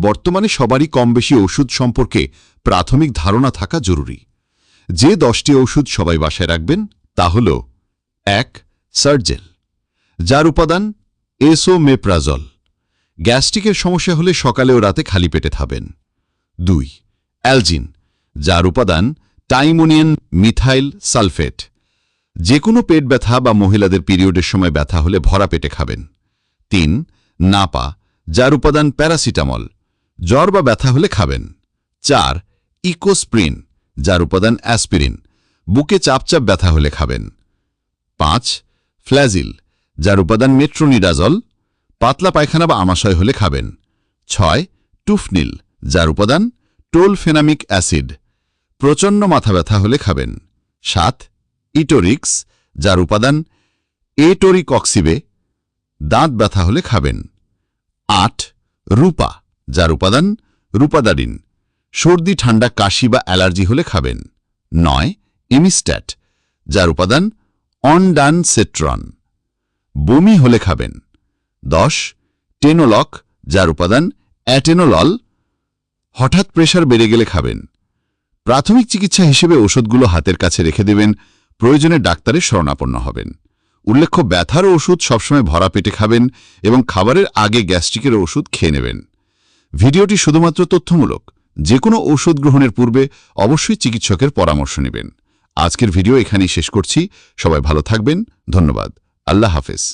বর্তমানে সবারই কম বেশি ওষুধ সম্পর্কে প্রাথমিক ধারণা থাকা জরুরি। যে 10টি ওষুধ সবাই বাসায় রাখবেন তা হল 1. সার্জেল, যার উপাদান এসোমেপ্রাজল, গ্যাস্ট্রিকের সমস্যা হলে সকালে ও রাতে খালি পেটে খাবেন। 2. অ্যালজিন, যার উপাদান টাইমোনিয়াম মিথাইল সালফেট, যে কোনো পেট ব্যথা বা মহিলাদের পিরিয়ডের সময় ব্যথা হলে ভরা পেটে খাবেন। 3. নাপা, যার উপাদান প্যারাসিটামল, জ্বর বা ব্যথা হলে খাবেন। 4. ইকোস্প্রিন, যার উপাদান অ্যাসপিরিন, বুকে চাপচাপ ব্যথা হলে খাবেন। 5. ফ্ল্যাজিল, যার উপাদান মেট্রোনিডাজল, পাতলা পায়খানা বা আমাশয় হলে খাবেন। 6. টুফনিল, যার উপাদান টোলফেনামিক অ্যাসিড, প্রচণ্ড মাথা ব্যথা হলে খাবেন। 7. ইটোরিক্স, যার উপাদান এটোরিকক্সিবে, দাঁত ব্যথা হলে খাবেন। 8. রূপা, যার উপাদান রূপাদারিন, সর্দি ঠান্ডা কাশি বা অ্যালার্জি হলে খাবেন। 9. এমিস্ট্যাট, যার উপাদান অনডানসেট্রন, বমি হলে খাবেন। 10. টেনোলক, যার উপাদান অ্যাটেনোলল, হঠাৎ প্রেশার বেড়ে গেলে খাবেন। প্রাথমিক চিকিৎসা হিসেবে ওষুধগুলো হাতের কাছে রেখে দেবেন, প্রয়োজনে ডাক্তারের শরণাপন্ন হবেন। উল্লেখ্য, ব্যথার ওষুধ সবসময় ভরা পেটে খাবেন এবং খাবারের আগে গ্যাস্ট্রিকের ওষুধ খেয়ে নেবেন। ভিডিওটি শুধুমাত্র তথ্যমূলক। যে কোনো ঔষধ গ্রহণের পূর্বে অবশ্যই চিকিৎসকের পরামর্শ নেবেন। আজকের ভিডিও এখানেই শেষ করছি। সবাই ভালো থাকবেন। ধন্যবাদ। আল্লাহ হাফেজ।